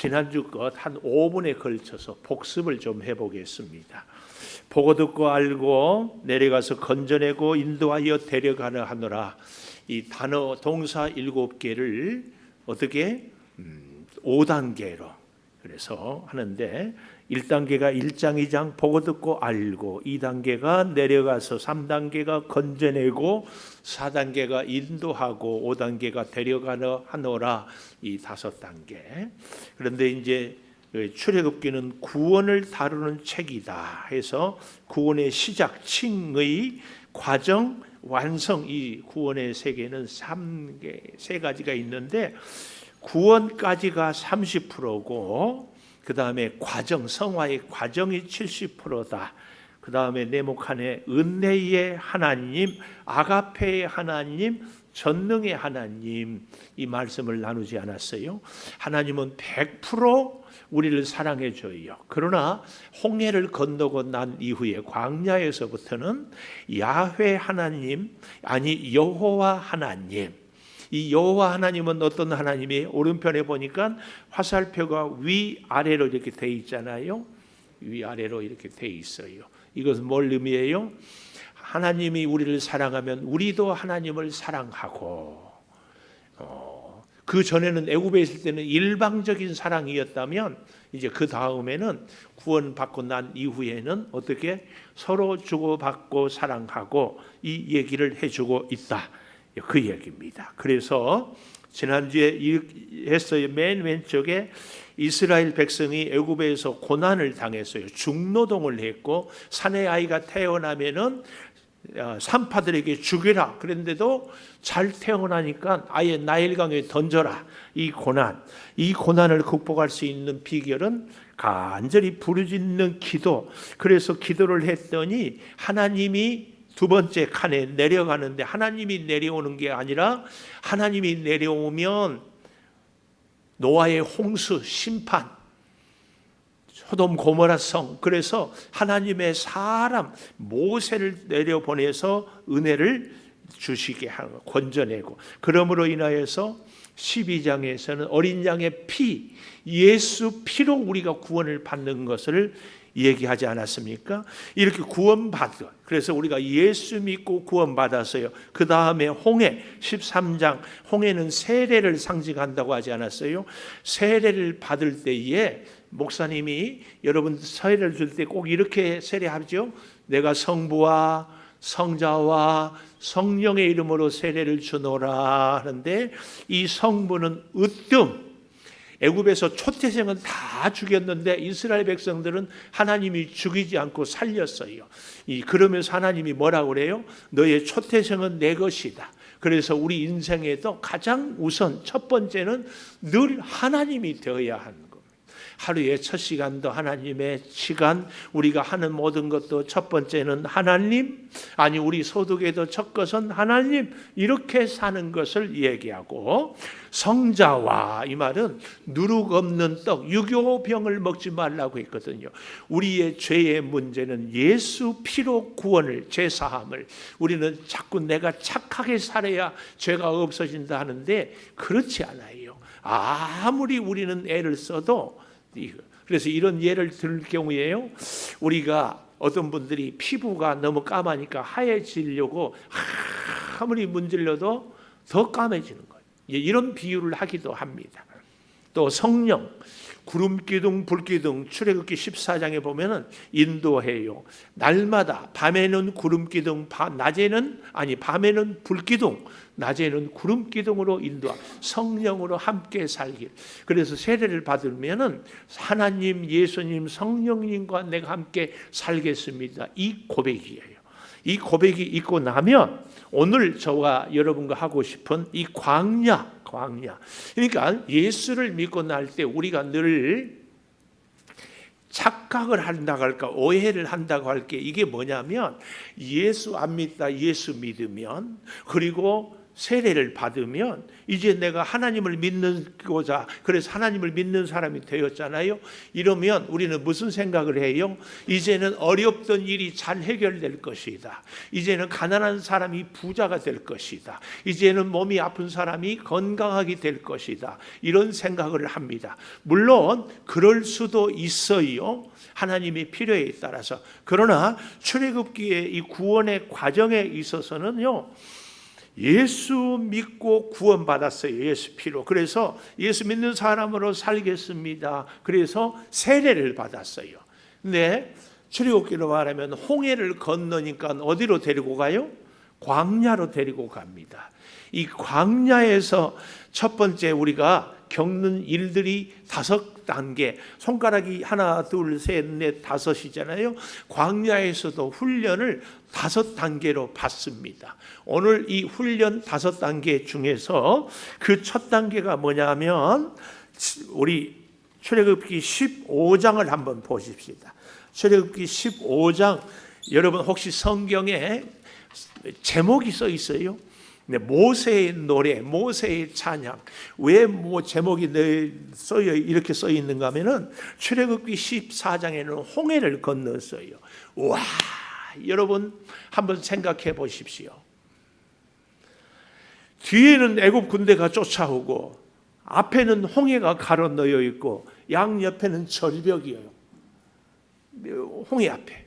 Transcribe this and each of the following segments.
지난주 것 한 5분에 걸쳐서 복습을 좀 해보겠습니다. 보고 듣고 알고 내려가서 건져내고 인도하여 데려가려 하노라. 이 단어 동사 7개를 어떻게 5단계로 그래서 하는데 1단계가 1장 2장 보고 듣고 알고, 2단계가 내려가서 3단계가 건져내고, 4단계가 인도하고, 5단계가 데려가려 하노라. 이 5단계. 그런데 이제 출애굽기는 구원을 다루는 책이다 해서 구원의 시작, 칭의, 과정, 완성, 이 구원의 세계는 3가지가 있는데 구원까지가 30%고 그 다음에 과정, 성화의 과정이 70%다. 그 다음에 네모칸에 은혜의 하나님, 아가페의 하나님, 전능의 하나님, 이 말씀을 나누지 않았어요? 하나님은 100% 우리를 사랑해 줘요. 그러나 홍해를 건너고 난 이후에 광야에서부터는 야훼 하나님, 아니 여호와 하나님, 이 여호와 하나님은 어떤 하나님이에요? 오른편에 보니까 화살표가 위아래로 이렇게 돼 있잖아요. 위아래로 이렇게 돼 있어요. 이것은 뭘 의미해요? 하나님이 우리를 사랑하면 우리도 하나님을 사랑하고, 그 전에는 애굽에 있을 때는 일방적인 사랑이었다면 이제 그 다음에는 구원받고 난 이후에는 어떻게 서로 주고받고 사랑하고 이 얘기를 해주고 있다. 그 얘기입니다. 그래서 지난주에 했어요. 맨 왼쪽에 이스라엘 백성이 애굽에서 고난을 당했어요. 중노동을 했고 사내 아이가 태어나면은 산파들에게 죽여라. 그런데도 잘 태어나니까 아예 나일강에 던져라. 이 고난을 극복할 수 있는 비결은 간절히 부르짖는 기도. 그래서 기도를 했더니 하나님이 두 번째 칸에 내려가는데, 하나님이 내려오는 게 아니라 하나님이 내려오면 노아의 홍수, 심판, 소돔 고모라 성, 그래서 하나님의 사람 모세를 내려보내서 은혜를 주시게 하고 건져내고, 그러므로 인하여서 12장에서는 어린 양의 피, 예수 피로 우리가 구원을 받는 것을 얘기하지 않았습니까? 이렇게 구원받아. 그래서 우리가 예수 믿고 구원받았어요. 그 다음에 홍해 13장, 홍해는 세례를 상징한다고 하지 않았어요? 세례를 받을 때에 목사님이 여러분 세례를 줄 때 꼭 이렇게 세례하죠. 내가 성부와 성자와 성령의 이름으로 세례를 주노라 하는데, 이 성부는 으뜸, 애굽에서 초태생은 다 죽였는데 이스라엘 백성들은 하나님이 죽이지 않고 살렸어요. 그러면서 하나님이 뭐라고 그래요? 너의 초태생은 내 것이다. 그래서 우리 인생에도 가장 우선 첫 번째는 늘 하나님이 되어야 하는 겁니다. 하루의 첫 시간도 하나님의 시간, 우리가 하는 모든 것도 첫 번째는 하나님, 아니 우리 소득에도 첫 것은 하나님, 이렇게 사는 것을 얘기하고, 성자와, 이 말은 누룩 없는 떡, 유교병을 먹지 말라고 했거든요. 우리의 죄의 문제는 예수 피로 구원을, 죄사함을, 우리는 자꾸 내가 착하게 살아야 죄가 없어진다 하는데 그렇지 않아요. 아무리 우리는 애를 써도, 그래서 이런 예를 들 경우에요, 우리가 어떤 분들이 피부가 너무 까마니까 하얘지려고 아무리 문질러도 더 까매지는 거예요. 이런 비유를 하기도 합니다. 또 성령, 구름기둥 불기둥, 출애굽기 14장에 보면은 인도해요. 날마다 밤에는 구름기둥, 밤에는 불기둥, 낮에는 구름기둥으로 인도하, 성령으로 함께 살길. 그래서 세례를 받으면은 하나님, 예수님, 성령님과 내가 함께 살겠습니다. 이 고백이에요. 이 고백이 있고 나면 오늘 저와 여러분과 하고 싶은 이 광야. 그러니까 예수를 믿고 날 때 우리가 늘 착각을 한다고 할까, 오해를 한다고 할게, 이게 뭐냐면 예수 안 믿다, 예수 믿으면, 그리고 세례를 받으면 이제 내가 하나님을 믿는고자, 그래서 하나님을 믿는 사람이 되었잖아요. 이러면 우리는 무슨 생각을 해요? 이제는 어렵던 일이 잘 해결될 것이다. 이제는 가난한 사람이 부자가 될 것이다. 이제는 몸이 아픈 사람이 건강하게 될 것이다. 이런 생각을 합니다. 물론 그럴 수도 있어요. 하나님의 필요에 따라서. 그러나 출애굽기의 이 구원의 과정에 있어서는요, 예수 믿고 구원받았어요. 예수 피로. 그래서 예수 믿는 사람으로 살겠습니다. 그래서 세례를 받았어요. 근데 출애굽기로 말하면 홍해를 건너니까 어디로 데리고 가요? 광야로 데리고 갑니다. 이 광야에서 첫 번째 우리가 겪는 일들이 5단계, 손가락이 하나, 둘, 셋, 넷, 5이잖아요. 광야에서도 훈련을 5단계로 받습니다. 오늘 이 훈련 5단계 중에서 그 첫 단계가 뭐냐면 우리 출애굽기 15장을 한번 보십시다. 출애굽기 15장, 여러분 혹시 성경에 제목이 써 있어요? 네, 모세의 노래, 모세의 찬양. 왜 제목이 이렇게 써 있는가 하면은 출애굽기 14장에는 홍해를 건넜어요. 와, 여러분 한번 생각해 보십시오. 뒤에는 애굽 군대가 쫓아오고 앞에는 홍해가 가로놓여 있고 양옆에는 절벽이에요. 홍해 앞에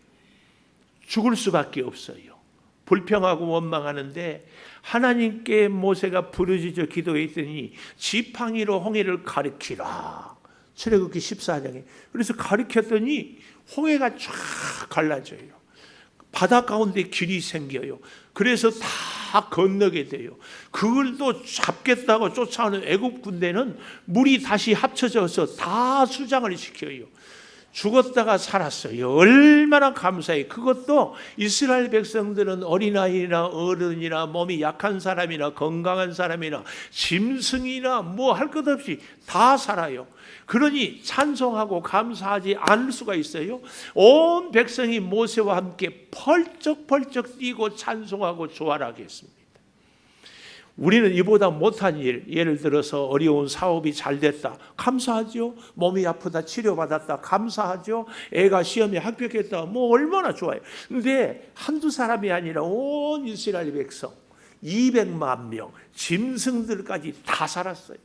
죽을 수밖에 없어요. 불평하고 원망하는데 하나님께 모세가 부르짖어 기도했더니 지팡이로 홍해를 가리키라. 출애굽기 14장에. 그래서 가리켰더니 홍해가 쫙 갈라져요. 바다 가운데 길이 생겨요. 그래서 다 건너게 돼요. 그걸 또 잡겠다고 쫓아오는 애굽 군대는 물이 다시 합쳐져서 다 수장을 시켜요. 죽었다가 살았어요. 얼마나 감사해요. 그것도 이스라엘 백성들은 어린아이나 어른이나 몸이 약한 사람이나 건강한 사람이나 짐승이나 뭐 할 것 없이 다 살아요. 그러니 찬송하고 감사하지 않을 수가 있어요. 온 백성이 모세와 함께 펄쩍펄쩍 뛰고 찬송하고 조화하겠습니다. 우리는 이보다 못한 일, 예를 들어서 어려운 사업이 잘 됐다, 감사하죠. 몸이 아프다, 치료받았다, 감사하죠. 애가 시험에 합격했다, 뭐 얼마나 좋아요. 근데 한두 사람이 아니라 온 이스라엘 백성 200만 명, 짐승들까지 다 살았어요.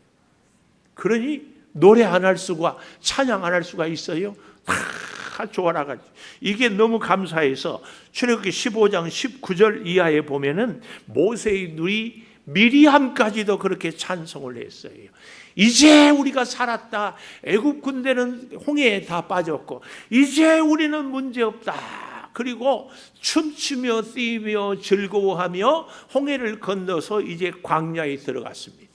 그러니 노래 안 할 수가, 찬양 안 할 수가 있어요? 다 조아라가지고. 이게 너무 감사해서 출애굽기 15장 19절 이하에 보면은 모세의 누이 미리암까지도 그렇게 찬송을 했어요. 이제 우리가 살았다. 애굽 군대는 홍해에 다 빠졌고 이제 우리는 문제없다. 그리고 춤추며 뛰며 즐거워하며 홍해를 건너서 이제 광야에 들어갔습니다.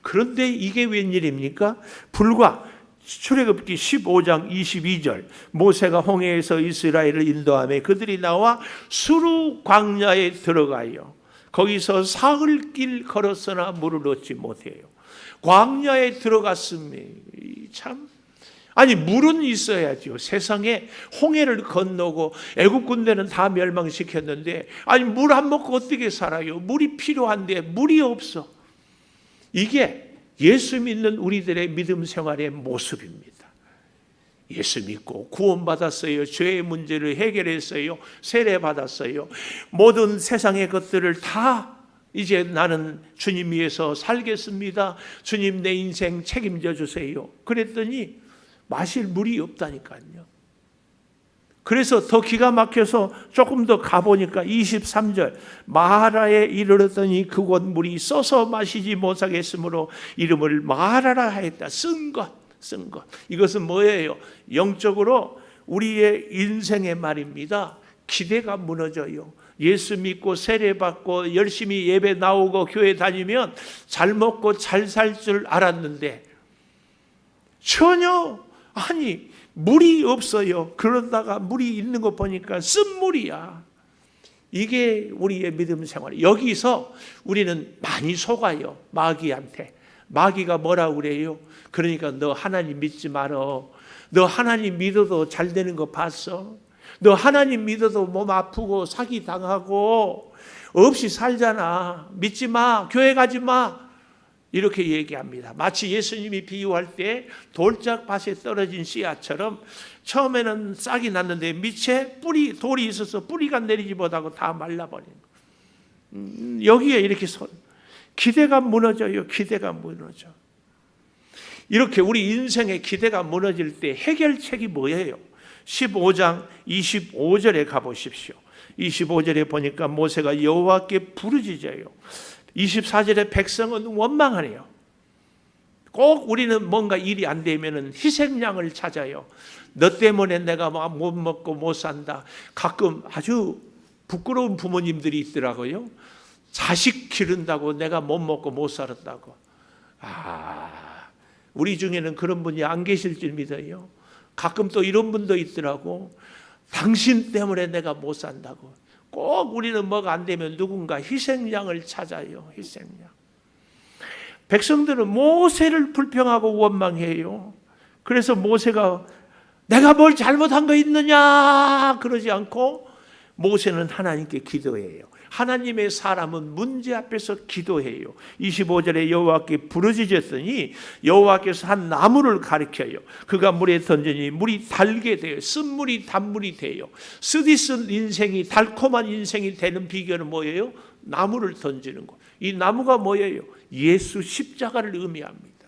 그런데 이게 웬일입니까? 불과 출애굽기 15장 22절, 모세가 홍해에서 이스라엘을 인도하며 그들이 나와 수르 광야에 들어가요. 거기서 사흘길 걸었으나 물을 얻지 못해요. 광야에 들어갔으면 참, 아니 물은 있어야죠. 세상에 홍해를 건너고 애굽 군대는 다 멸망시켰는데 아니 물 안 먹고 어떻게 살아요? 물이 필요한데 물이 없어. 이게 예수 믿는 우리들의 믿음 생활의 모습입니다. 예수 믿고 구원받았어요. 죄의 문제를 해결했어요. 세례받았어요. 모든 세상의 것들을 다 이제 나는 주님 위해서 살겠습니다. 주님 내 인생 책임져 주세요. 그랬더니 마실 물이 없다니까요. 그래서 더 기가 막혀서 조금 더 가보니까 23절, 마라에 이르렀더니 그곳 물이 써서 마시지 못하겠으므로 이름을 마라라 하였다. 쓴 것. 이것은 뭐예요? 영적으로 우리의 인생의 말입니다. 기대가 무너져요. 예수 믿고 세례받고 열심히 예배 나오고 교회 다니면 잘 먹고 잘 살 줄 알았는데 전혀, 아니 물이 없어요. 그러다가 물이 있는 거 보니까 쓴물이야. 이게 우리의 믿음 생활. 여기서 우리는 많이 속아요. 마귀한테. 마귀가 뭐라고 그래요? 그러니까 너 하나님 믿지 말어. 너 하나님 믿어도 잘 되는 거 봤어? 너 하나님 믿어도 몸 아프고 사기 당하고 없이 살잖아. 믿지 마. 교회 가지 마. 이렇게 얘기합니다. 마치 예수님이 비유할 때 돌짝밭에 떨어진 씨앗처럼 처음에는 싹이 났는데 밑에 돌이 있어서 뿌리가 내리지 못하고 다 말라버린 거. 여기에 이렇게 기대가 무너져요. 기대가 무너져. 이렇게 우리 인생의 기대가 무너질 때 해결책이 뭐예요? 15장 25절에 가보십시오. 25절에 보니까 모세가 여호와께 부르짖어요. 24절에 백성은 원망하네요. 꼭 우리는 뭔가 일이 안 되면 희생양을 찾아요. 너 때문에 내가 못 먹고 못 산다. 가끔 아주 부끄러운 부모님들이 있더라고요. 자식 기른다고 내가 못 먹고 못 살았다고. 우리 중에는 그런 분이 안 계실 줄 믿어요. 가끔 또 이런 분도 있더라고. 당신 때문에 내가 못 산다고. 꼭 우리는 뭐가 안 되면 누군가 희생양을 찾아요. 희생양. 백성들은 모세를 불평하고 원망해요. 그래서 모세가 내가 뭘 잘못한 거 있느냐 그러지 않고 모세는 하나님께 기도해요. 하나님의 사람은 문제 앞에서 기도해요. 25절에 여호와께 부르짖었더니 여호와께서 한 나무를 가리켜요. 그가 물에 던지니 물이 달게 돼요. 쓴물이 단물이 돼요. 쓰디쓴 인생이 달콤한 인생이 되는 비결은 뭐예요? 나무를 던지는 것. 이 나무가 뭐예요? 예수 십자가를 의미합니다.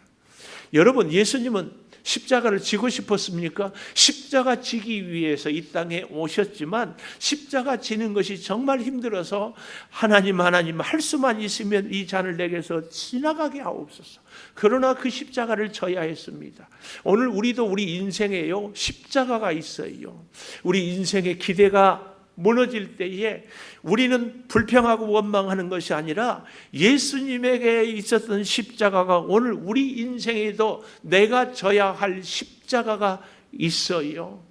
여러분, 예수님은 십자가를 지고 싶었습니까? 십자가 지기 위해서 이 땅에 오셨지만 십자가 지는 것이 정말 힘들어서 하나님 할 수만 있으면 이 잔을 내게서 지나가게 하옵소서. 그러나 그 십자가를 져야 했습니다. 오늘 우리도 우리 인생에요 십자가가 있어요. 우리 인생의 기대가 무너질 때에 우리는 불평하고 원망하는 것이 아니라 예수님에게 있었던 십자가가 오늘 우리 인생에도 내가 져야 할 십자가가 있어요.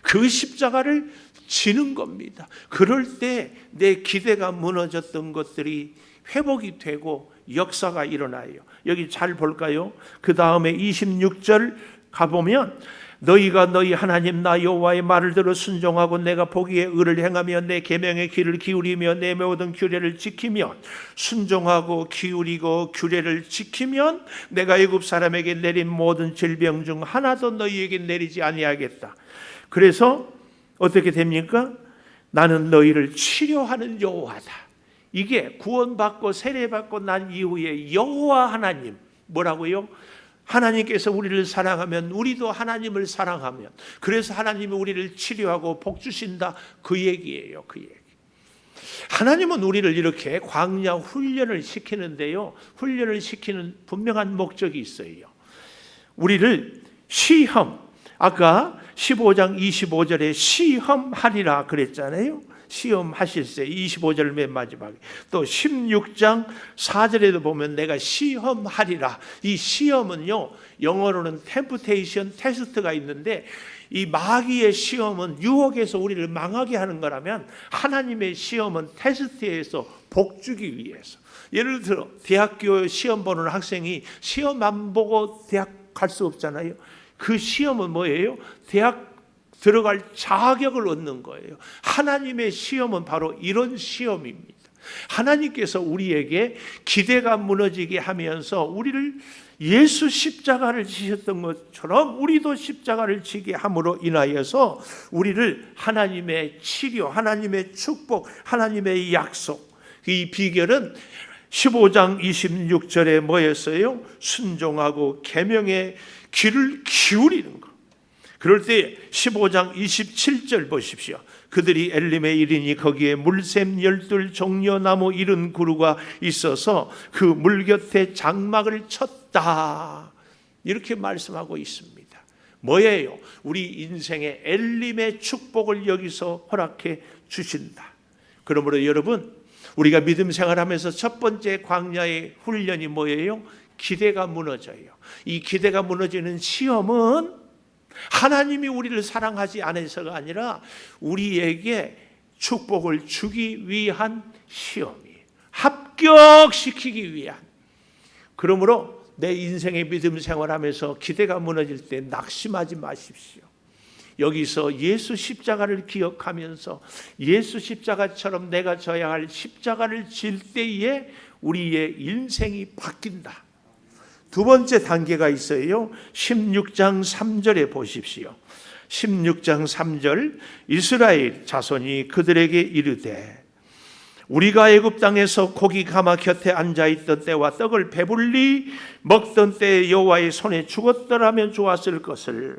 그 십자가를 지는 겁니다. 그럴 때 내 기대가 무너졌던 것들이 회복이 되고 역사가 일어나요. 여기 잘 볼까요? 그 다음에 26절 가보면 너희가 너희 하나님 나 여호와의 말을 들어 순종하고 내가 보기에 의를 행하며 내 계명의 귀를 기울이며 내 모든 규례를 지키면 순종하고 기울이고 규례를 지키면 내가 애굽 사람에게 내린 모든 질병 중 하나도 너희에게 내리지 아니하겠다. 그래서 어떻게 됩니까? 나는 너희를 치료하는 여호와다. 이게 구원받고 세례받고 난 이후에 여호와 하나님 뭐라고요? 하나님께서 우리를 사랑하면 우리도 하나님을 사랑하면 그래서 하나님이 우리를 치료하고 복 주신다. 그 얘기예요. 그 얘기. 하나님은 우리를 이렇게 광야 훈련을 시키는데요. 훈련을 시키는 분명한 목적이 있어요. 우리를 시험, 아까 15장 25절에 시험하리라 그랬잖아요. 시험하실세 25절 맨 마지막에 또 16장 4절에도 보면 내가 시험하리라. 이 시험은요 영어로는 템프테이션 테스트가 있는데 이 마귀의 시험은 유혹에서 우리를 망하게 하는 거라면 하나님의 시험은 테스트에서 복주기 위해서. 예를 들어 대학교 시험 보는 학생이 시험 안 보고 대학 갈 수 없잖아요. 그 시험은 뭐예요? 대학 들어갈 자격을 얻는 거예요. 하나님의 시험은 바로 이런 시험입니다. 하나님께서 우리에게 기대가 무너지게 하면서 우리를 예수 십자가를 지셨던 것처럼 우리도 십자가를 지게 함으로 인하여서 우리를 하나님의 치료, 하나님의 축복, 하나님의 약속. 이 비결은 15장 26절에 뭐였어요? 순종하고 계명의 귀를 기울이는 것. 그럴 때 15장 27절 보십시오. 그들이 엘림에 이르니 거기에 물샘 12 종려나무 이른 그루가 있어서 그 물 곁에 장막을 쳤다. 이렇게 말씀하고 있습니다. 뭐예요? 우리 인생의 엘림의 축복을 여기서 허락해 주신다. 그러므로 여러분, 우리가 믿음 생활하면서 첫 번째 광야의 훈련이 뭐예요? 기대가 무너져요. 이 기대가 무너지는 시험은 하나님이 우리를 사랑하지 않아서가 아니라 우리에게 축복을 주기 위한 시험이에요. 합격시키기 위한. 그러므로 내 인생의 믿음 생활하면서 기대가 무너질 때 낙심하지 마십시오. 여기서 예수 십자가를 기억하면서 예수 십자가처럼 내가 져야 할 십자가를 질 때에 우리의 인생이 바뀐다. 두 번째 단계가 있어요. 16장 3절에 보십시오. 16장 3절, 이스라엘 자손이 그들에게 이르되 우리가 애굽 땅에서 고기 가마 곁에 앉아있던 때와 떡을 배불리 먹던 때에 여호와의 손에 죽었더라면 좋았을 것을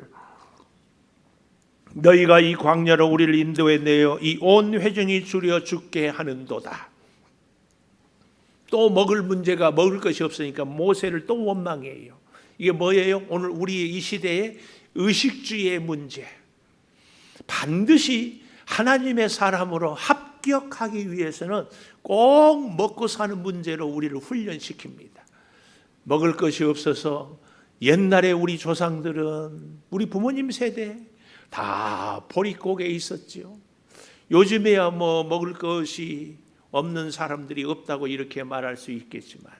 너희가 이 광야로 우리를 인도해 내어 이 온 회중이 줄여 죽게 하는도다. 또 먹을 문제가, 먹을 것이 없으니까 모세를 또 원망해요. 이게 뭐예요? 오늘 우리 이 시대의 의식주의의 문제. 반드시 하나님의 사람으로 합격하기 위해서는 꼭 먹고 사는 문제로 우리를 훈련시킵니다. 먹을 것이 없어서 옛날에 우리 조상들은, 우리 부모님 세대 다 보릿고개에 있었죠. 요즘에야 뭐 먹을 것이 없는 사람들이 없다고 이렇게 말할 수 있겠지만,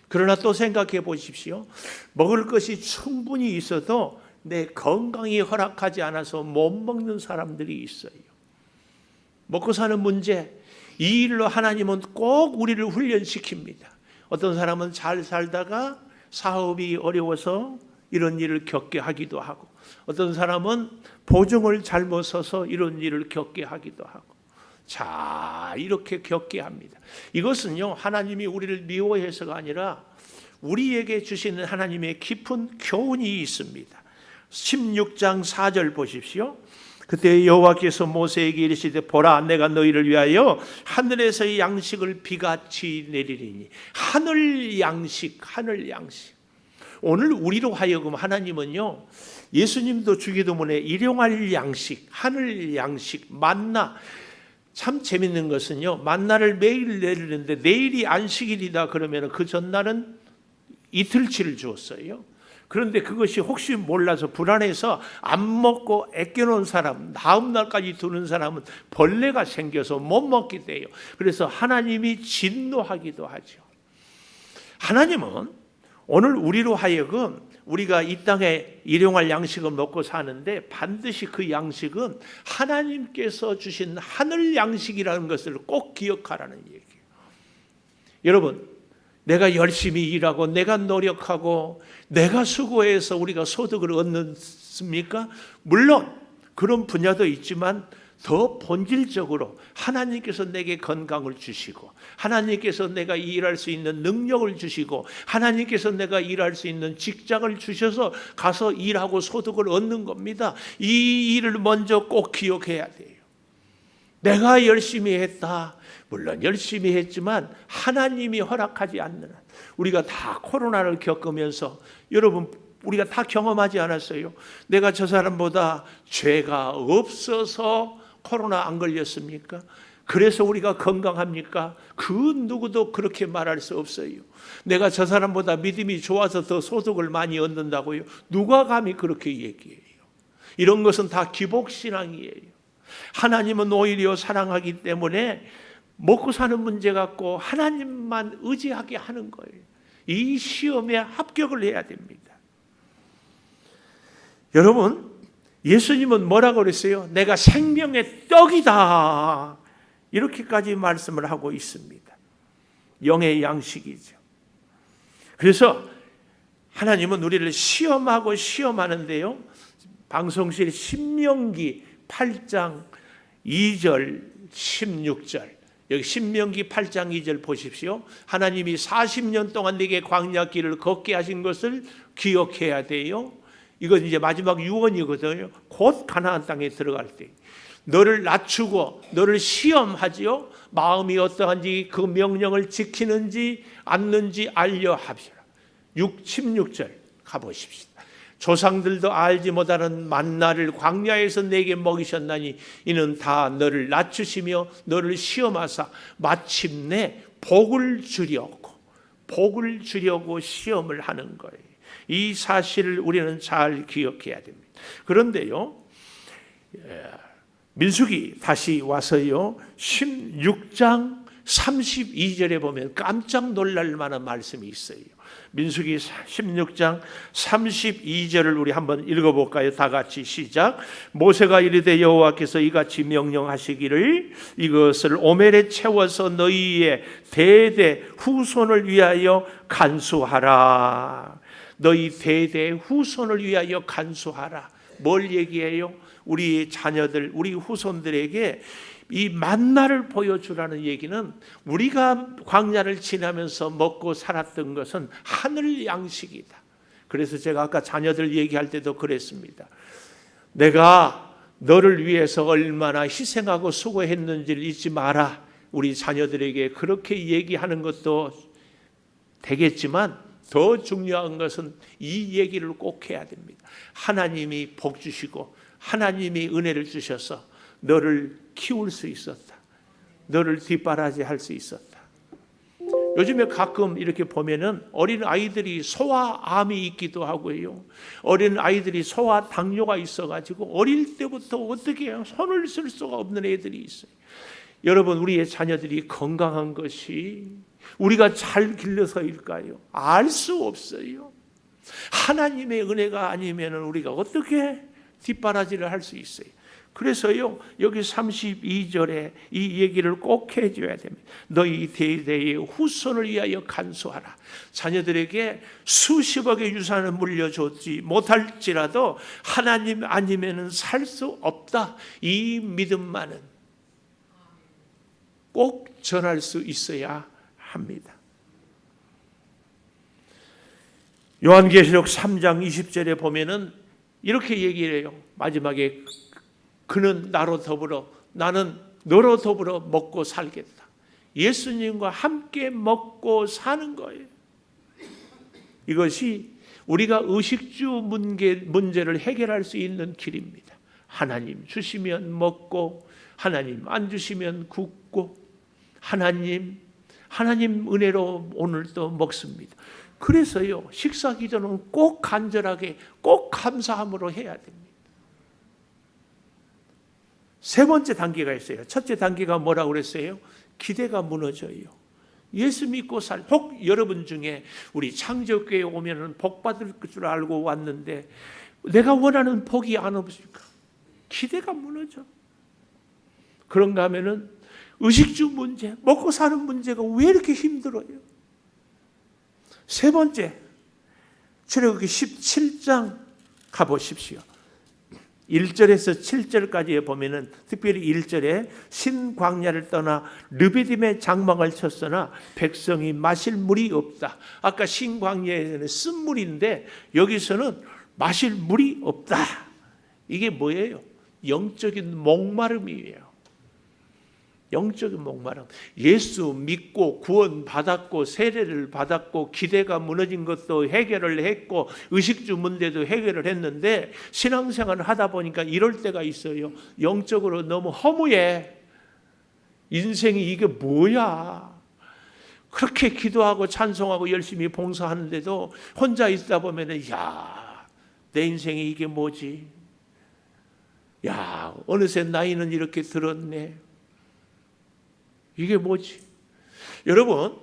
그러나 또 생각해 보십시오. 먹을 것이 충분히 있어도 내 건강이 허락하지 않아서 못 먹는 사람들이 있어요. 먹고 사는 문제, 이 일로 하나님은 꼭 우리를 훈련시킵니다. 어떤 사람은 잘 살다가 사업이 어려워서 이런 일을 겪게 하기도 하고, 어떤 사람은 보증을 잘못 서서 이런 일을 겪게 하기도 하고, 자, 이렇게 겪게 합니다. 이것은요, 하나님이 우리를 미워해서가 아니라 우리에게 주시는 하나님의 깊은 교훈이 있습니다. 16장 4절 보십시오. 그때 여호와께서 모세에게 이르시되 보라, 내가 너희를 위하여 하늘에서의 양식을 비같이 내리리니. 하늘 양식, 하늘 양식. 오늘 우리로 하여금 하나님은요, 예수님도 주기도문에 일용할 양식, 하늘 양식, 만나. 참 재밌는 것은요, 만나를 매일 내리는데 내일이 안식일이다 그러면 그 전날은 이틀치를 주었어요. 그런데 그것이 혹시 몰라서 불안해서 안 먹고 아껴놓은 사람, 다음 날까지 두는 사람은 벌레가 생겨서 못 먹게 돼요. 그래서 하나님이 진노하기도 하죠. 하나님은 오늘 우리로 하여금 우리가 이 땅에 일용할 양식을 먹고 사는데 반드시 그 양식은 하나님께서 주신 하늘 양식이라는 것을 꼭 기억하라는 얘기예요. 여러분, 내가 열심히 일하고 내가 노력하고 내가 수고해서 우리가 소득을 얻습니까? 물론 그런 분야도 있지만 더 본질적으로 하나님께서 내게 건강을 주시고, 하나님께서 내가 일할 수 있는 능력을 주시고, 하나님께서 내가 일할 수 있는 직장을 주셔서 가서 일하고 소득을 얻는 겁니다. 이 일을 먼저 꼭 기억해야 돼요. 내가 열심히 했다. 물론 열심히 했지만 하나님이 허락하지 않는 한, 우리가 다 코로나를 겪으면서 여러분, 우리가 다 경험하지 않았어요? 내가 저 사람보다 죄가 없어서 코로나 안 걸렸습니까? 그래서 우리가 건강합니까? 그 누구도 그렇게 말할 수 없어요. 내가 저 사람보다 믿음이 좋아서 더 소득을 많이 얻는다고요? 누가 감히 그렇게 얘기해요? 이런 것은 다 기복신앙이에요. 하나님은 오히려 사랑하기 때문에 먹고 사는 문제 갖고 하나님만 의지하게 하는 거예요. 이 시험에 합격을 해야 됩니다. 여러분, 예수님은 뭐라고 그랬어요? 내가 생명의 떡이다. 이렇게까지 말씀을 하고 있습니다. 영의 양식이죠. 그래서 하나님은 우리를 시험하고 시험하는데요, 방송실 신명기 8장 2절 16절, 여기 신명기 8장 2절 보십시오. 하나님이 40년 동안 네게 광야 길을 걷게 하신 것을 기억해야 돼요. 이건 이제 마지막 유언이거든요. 곧 가나안 땅에 들어갈 때 너를 낮추고 너를 시험하지요. 마음이 어떠한지 그 명령을 지키는지 않는지 알려 합시다. 16절 가보십시다. 조상들도 알지 못하는 만나를 광야에서 내게 먹이셨나니 이는 다 너를 낮추시며 너를 시험하사 마침내 복을 주려고 시험을 하는 거예요. 이 사실을 우리는 잘 기억해야 됩니다. 그런데요, 민수기 다시 와서요, 16장 32절에 보면 깜짝 놀랄 만한 말씀이 있어요. 민수기 16장 32절을 우리 한번 읽어볼까요? 다 같이 시작. 모세가 이르되 여호와께서 이같이 명령하시기를 이것을 오멜에 채워서 너희의 대대 후손을 위하여 간수하라. 너희 대대 후손을 위하여 간수하라. 뭘 얘기해요? 우리 자녀들, 우리 후손들에게 이 만나를 보여주라는 얘기는 우리가 광야를 지나면서 먹고 살았던 것은 하늘 양식이다. 그래서 제가 아까 자녀들 얘기할 때도 그랬습니다. 내가 너를 위해서 얼마나 희생하고 수고했는지를 잊지 마라. 우리 자녀들에게 그렇게 얘기하는 것도 되겠지만 더 중요한 것은 이 얘기를 꼭 해야 됩니다. 하나님이 복 주시고 하나님이 은혜를 주셔서 너를 키울 수 있었다. 너를 뒷바라지할 수 있었다. 요즘에 가끔 이렇게 보면은 어린 아이들이 소아암이 있기도 하고요. 어린 아이들이 소아 당뇨가 있어가지고 어릴 때부터 어떻게 손을 쓸 수가 없는 애들이 있어요. 여러분, 우리의 자녀들이 건강한 것이 우리가 잘 길러서일까요? 알 수 없어요. 하나님의 은혜가 아니면 우리가 어떻게 뒷바라지를 할 수 있어요? 그래서요, 여기 32절에 이 얘기를 꼭 해줘야 됩니다. 너희 대대의 후손을 위하여 간수하라. 자녀들에게 수십억의 유산을 물려줬지 못할지라도 하나님 아니면 살 수 없다. 이 믿음만은 꼭 전할 수 있어야 합니다. 요한계시록 3장 20절에 보면은 이렇게 얘기를 해요. 마지막에 그는 나로 더불어 나는 너로 더불어 먹고 살겠다. 예수님과 함께 먹고 사는 거예요. 이것이 우리가 의식주 문제를 해결할 수 있는 길입니다. 하나님 주시면 먹고 하나님 안 주시면 굶고 하나님 은혜로 오늘도 먹습니다. 그래서요, 식사 기도는 꼭 간절하게 꼭 감사함으로 해야 됩니다. 세 번째 단계가 있어요. 첫째 단계가 뭐라고 그랬어요? 기대가 무너져요. 예수 믿고 혹 여러분 중에 우리 창조교회에 오면은 복 받을 줄 알고 왔는데 내가 원하는 복이 안 없을까? 기대가 무너져. 그런가 하면은 의식주 문제, 먹고 사는 문제가 왜 이렇게 힘들어요? 세 번째, 출애굽기 17장 가보십시오. 1절에서 7절까지에 보면은 특별히 1절에 신광야를 떠나 르비딤의 장막을 쳤으나 백성이 마실 물이 없다. 아까 신광야에는 쓴물인데 여기서는 마실 물이 없다. 이게 뭐예요? 영적인 목마름이에요. 영적인 목마름. 예수 믿고 구원 받았고 세례를 받았고 기대가 무너진 것도 해결을 했고 의식주 문제도 해결을 했는데 신앙생활을 하다 보니까 이럴 때가 있어요. 영적으로 너무 허무해. 인생이 이게 뭐야? 그렇게 기도하고 찬송하고 열심히 봉사하는데도 혼자 있다 보면은 내 인생이 이게 뭐지? 어느새 나이는 이렇게 들었네. 이게 뭐지? 여러분,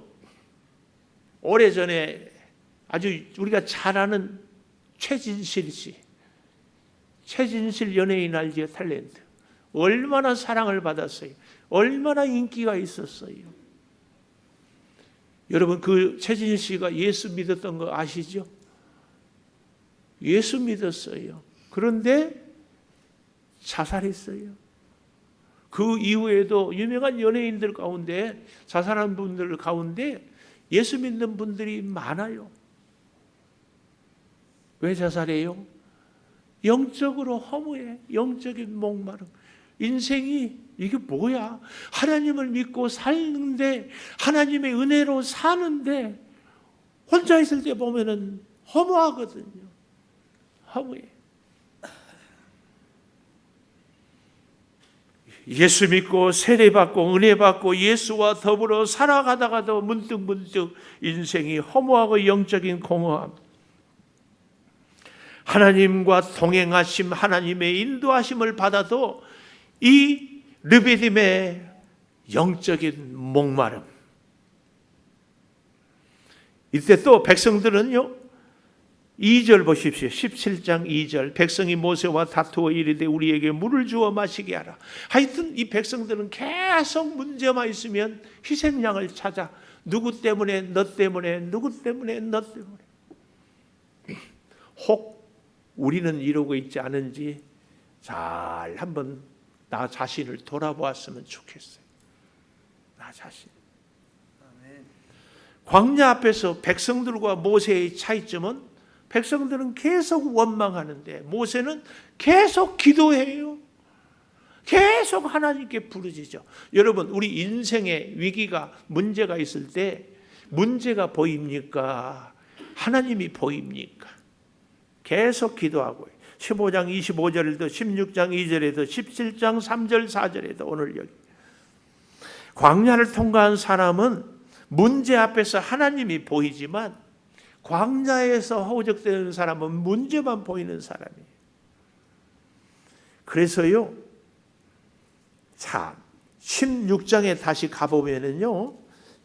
오래전에 아주 우리가 잘 아는 최진실 씨, 최진실 연예인 알지요? 탤런트. 얼마나 사랑을 받았어요. 얼마나 인기가 있었어요. 여러분, 그 최진실 씨가 예수 믿었던 거 아시죠? 예수 믿었어요. 그런데 자살했어요. 그 이후에도 유명한 연예인들 가운데 자살한 분들 가운데 예수 믿는 분들이 많아요. 왜 자살해요? 영적으로 허무해. 영적인 목마름. 인생이 이게 뭐야? 하나님을 믿고 사는데 하나님의 은혜로 사는데 혼자 있을 때 보면은 허무하거든요. 허무해. 예수 믿고 세례받고 은혜받고 예수와 더불어 살아가다가도 문득 인생이 허무하고 영적인 공허함. 하나님과 동행하심, 하나님의 인도하심을 받아도 이 르비딤의 영적인 목마름. 이때 또 백성들은요, 2절 보십시오. 17장 2절. 백성이 모세와 다투어 이르되 우리에게 물을 주어 마시게 하라. 하여튼 이 백성들은 계속 문제만 있으면 희생양을 찾아. 누구 때문에, 너 때문에, 누구 때문에, 너 때문에. 혹 우리는 이러고 있지 않은지 잘 한번 나 자신을 돌아보았으면 좋겠어요. 나 자신. 광야 앞에서 백성들과 모세의 차이점은 백성들은 계속 원망하는데 모세는 계속 기도해요. 계속 하나님께 부르짖죠. 여러분, 우리 인생에 위기가, 문제가 있을 때 문제가 보입니까? 하나님이 보입니까? 계속 기도하고 15장 25절에도 16장 2절에도 17장 3절 4절에도 오늘 여기 광야를 통과한 사람은 문제 앞에서 하나님이 보이지만 광야에서 허우적대는 사람은 문제만 보이는 사람이에요. 그래서요, 자 16장에 다시 가보면은요,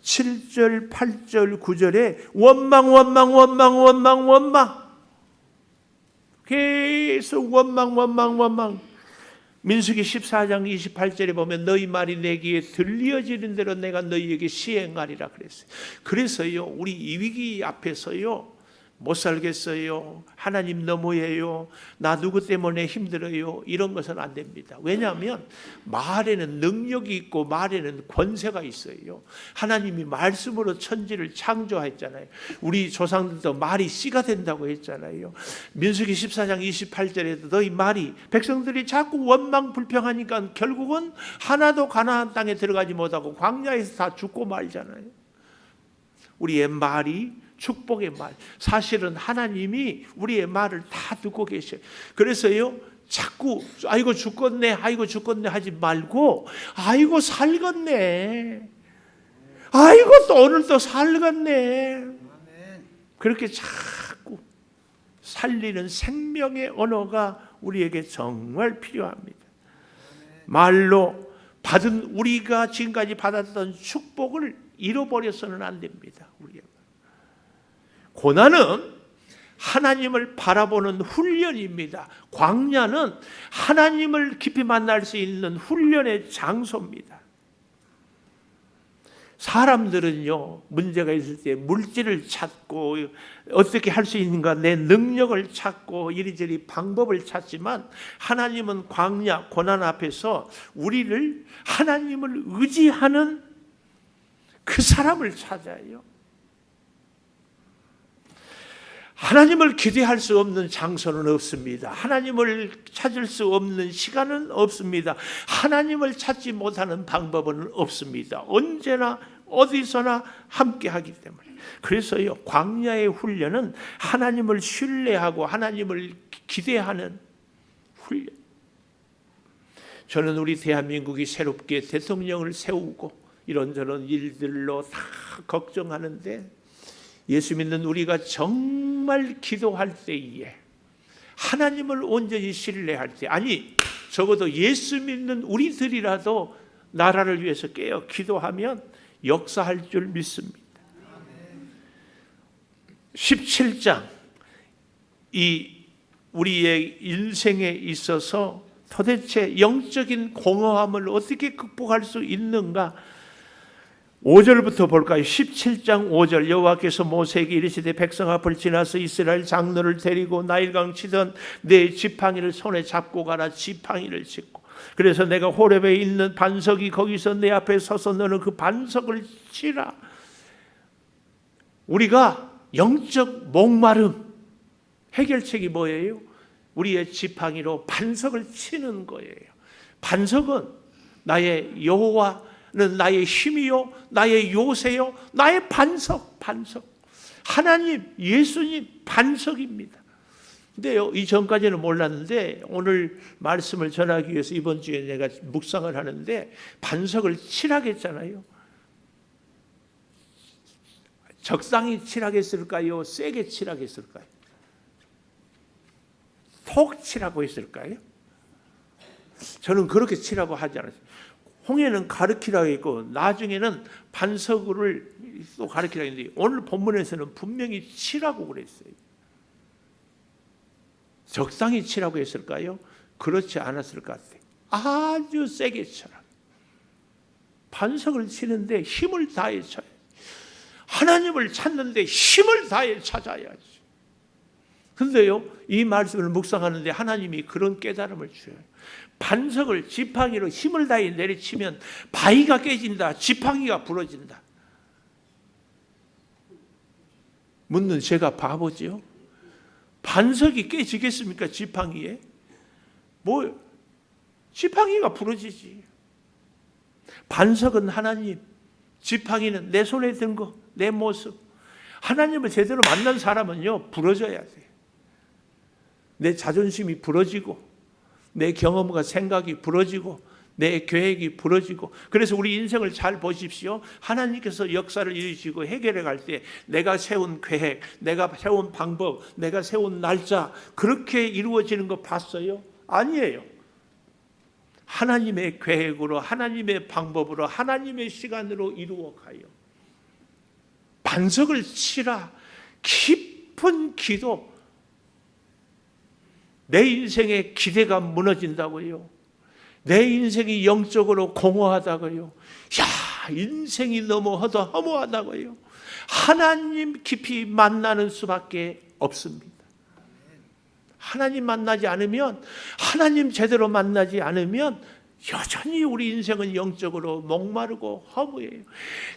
7절, 8절, 9절에 원망 계속 원망. 민수기 14장 28절에 보면 너희 말이 내 귀에 들려지는 대로 내가 너희에게 시행하리라 그랬어요. 그래서요, 우리 이 위기 앞에서요, 못 살겠어요, 하나님 너무해요, 나 누구 때문에 힘들어요, 이런 것은 안 됩니다. 왜냐하면 말에는 능력이 있고 말에는 권세가 있어요. 하나님이 말씀으로 천지를 창조했잖아요. 우리 조상들도 말이 씨가 된다고 했잖아요. 민수기 14장 28절에도 너희 말이, 백성들이 자꾸 원망 불평하니까 결국은 하나도 가나안 땅에 들어가지 못하고 광야에서 다 죽고 말잖아요. 우리의 말이 축복의 말. 사실은 하나님이 우리의 말을 다 듣고 계셔요. 그래서요, 자꾸 아이고 죽겠네 하지 말고 아이고 살겠네, 아이고 또 오늘 또 살겠네, 그렇게 자꾸 살리는 생명의 언어가 우리에게 정말 필요합니다. 말로 받은, 우리가 지금까지 받았던 축복을 잃어버려서는 안 됩니다. 우리의 고난은 하나님을 바라보는 훈련입니다. 광야는 하나님을 깊이 만날 수 있는 훈련의 장소입니다. 사람들은요, 문제가 있을 때 물질을 찾고 어떻게 할 수 있는가, 내 능력을 찾고 이리저리 방법을 찾지만 하나님은 광야, 고난 앞에서 우리를, 하나님을 의지하는 그 사람을 찾아요. 하나님을 기대할 수 없는 장소는 없습니다. 하나님을 찾을 수 없는 시간은 없습니다. 하나님을 찾지 못하는 방법은 없습니다. 언제나 어디서나 함께하기 때문에. 그래서요, 광야의 훈련은 하나님을 신뢰하고 하나님을 기대하는 훈련. 저는 우리 대한민국이 새롭게 대통령을 세우고 이런저런 일들로 다 걱정하는데, 예수 믿는 우리가 정말 기도할 때에, 하나님을 온전히 신뢰할 때, 아니 적어도 예수 믿는 우리들이라도 나라를 위해서 깨어 기도하면 역사할 줄 믿습니다. 17장, 이 우리의 인생에 있어서 도대체 영적인 공허함을 어떻게 극복할 수 있는가? 5절부터 볼까요? 17장 5절. 여호와께서 모세에게 이르시되 백성 앞을 지나서 이스라엘 장로를 데리고 나일강 치던 내 지팡이를 손에 잡고 가라. 지팡이를 짚고. 그래서 내가 호렙에 있는 반석이 거기서 내 앞에 서서 너는 그 반석을 치라. 우리가 영적 목마름 해결책이 뭐예요? 우리의 지팡이로 반석을 치는 거예요. 반석은 나의 여호와 는 나의 힘이요, 나의 요새요, 나의 반석. 하나님, 예수님 반석입니다. 근데요, 이전까지는 몰랐는데 오늘 말씀을 전하기 위해서 이번 주에 내가 묵상을 하는데, 반석을 칠하겠잖아요. 적당히 칠하겠을까요? 세게 칠하겠을까요? 톡 칠하고 있을까요? 저는 그렇게 칠하고 하지 않았어요. 홍해는 가르키라고 했고 나중에는 반석을 또 가르키라고 했는데 오늘 본문에서는 분명히 치라고 그랬어요. 적당히 치라고 했을까요? 그렇지 않았을 것 같아요. 아주 세게 쳐라. 반석을 치는데 힘을 다해 쳐야 돼. 하나님을 찾는데 힘을 다해 찾아야지. 근데요, 이 말씀을 묵상하는데 하나님이 그런 깨달음을 주어요. 반석을 지팡이로 힘을 다해 내리치면 바위가 깨진다, 지팡이가 부러진다. 묻는 제가 바보지요? 반석이 깨지겠습니까? 지팡이에? 지팡이가 부러지지. 반석은 하나님, 지팡이는 내 손에 든 거, 내 모습. 하나님을 제대로 만난 사람은요, 부러져야 돼요. 내 자존심이 부러지고, 내 경험과 생각이 부러지고, 내 계획이 부러지고. 그래서 우리 인생을 잘 보십시오. 하나님께서 역사를 이루시고 해결해 갈 때 내가 세운 계획, 내가 세운 방법, 내가 세운 날짜 그렇게 이루어지는 거 봤어요? 아니에요. 하나님의 계획으로, 하나님의 방법으로, 하나님의 시간으로 이루어 가요. 반석을 치라. 깊은 기도. 내 인생의 기대가 무너진다고요. 내 인생이 영적으로 공허하다고요. 야, 인생이 너무 허무하다고요. 하나님 깊이 만나는 수밖에 없습니다. 하나님 만나지 않으면, 하나님 제대로 만나지 않으면 여전히 우리 인생은 영적으로 목마르고 허무해요.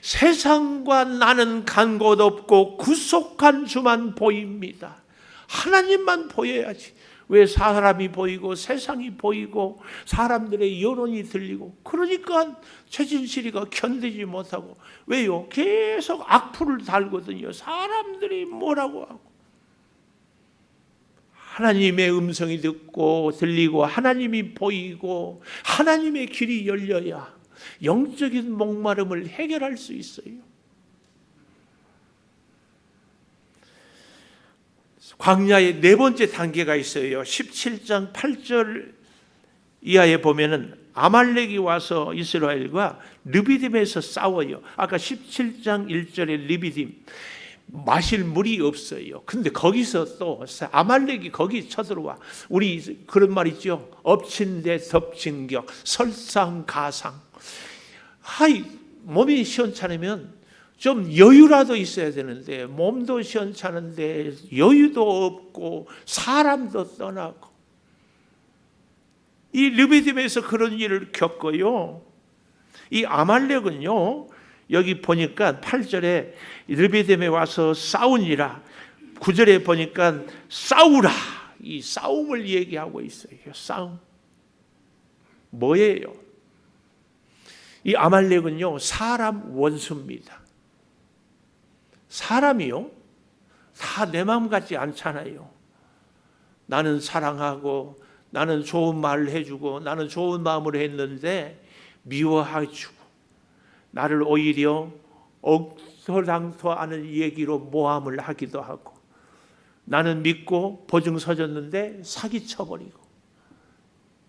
세상과 나는 간 곳 없고 구속한 주만 보입니다. 하나님만 보여야지. 왜 사람이 보이고 세상이 보이고 사람들의 여론이 들리고, 그러니까 최진실이가 견디지 못하고. 왜요? 계속 악플을 달거든요. 사람들이 뭐라고 하고. 하나님의 음성이 듣고 들리고 하나님이 보이고 하나님의 길이 열려야 영적인 목마름을 해결할 수 있어요. 광야의 네 번째 단계가 있어요. 17장 8절 이하에 보면은 아말렉이 와서 이스라엘과 르비딤에서 싸워요. 아까 17장 1절에 르비딤, 마실 물이 없어요. 근데 거기서 또 아말렉이 거기 쳐들어와. 우리 그런 말 있죠. 엎친 데 덮친 격, 설상가상. 몸이 시원찮으면 좀 여유라도 있어야 되는데 몸도 시원찮은데 여유도 없고 사람도 떠나고. 이 르비딤에서 그런 일을 겪어요. 이 아말렉은요, 여기 보니까 8절에 르비딤에 와서 싸우니라, 9절에 보니까 싸우라. 이 싸움을 얘기하고 있어요. 싸움. 뭐예요? 이 아말렉은요, 사람 원수입니다. 사람이요, 다 내 마음 같지 않잖아요. 나는 사랑하고 나는 좋은 말을 해주고 나는 좋은 마음으로 했는데 미워해주고 나를 오히려 엉터랑터하는 얘기로 모함을 하기도 하고, 나는 믿고 보증 서줬는데 사기쳐버리고.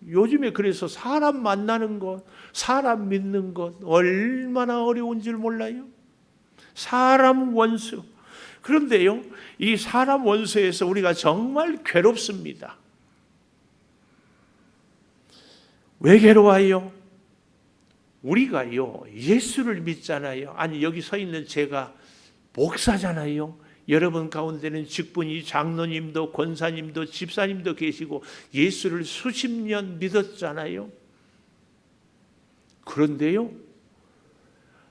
요즘에 그래서 사람 만나는 것, 사람 믿는 것 얼마나 어려운 줄 몰라요? 사람 원수. 그런데요, 이 사람 원수에서 우리가 정말 괴롭습니다. 왜 괴로워요? 우리가요, 예수를 믿잖아요. 아니, 여기 서 있는 제가 목사잖아요. 여러분 가운데는 직분이 장로님도 권사님도 집사님도 계시고 예수를 수십 년 믿었잖아요. 그런데요,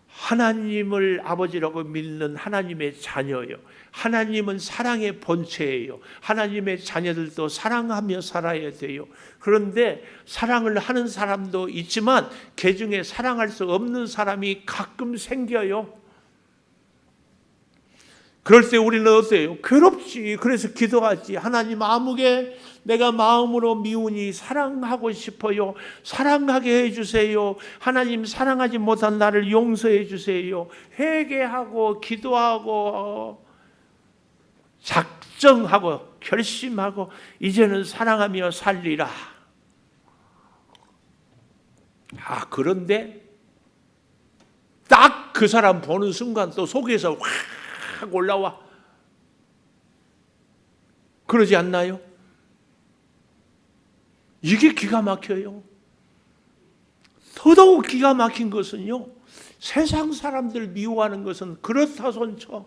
하나님을 아버지라고 믿는 하나님의 자녀예요. 하나님은 사랑의 본체예요. 하나님의 자녀들도 사랑하며 살아야 돼요. 그런데 사랑을 하는 사람도 있지만 그 중에 사랑할 수 없는 사람이 가끔 생겨요. 그럴 때 우리는 어때요? 괴롭지. 그래서 기도하지. 하나님, 아무개 내가 마음으로 미우니 사랑하고 싶어요. 사랑하게 해주세요. 하나님, 사랑하지 못한 나를 용서해 주세요. 회개하고 기도하고 작정하고 결심하고 이제는 사랑하며 살리라. 그런데 딱 그 사람 보는 순간 또 속에서 확 올라와. 그러지 않나요? 이게 기가 막혀요. 더더욱 기가 막힌 것은요, 세상 사람들 미워하는 것은 그렇다 손쳐.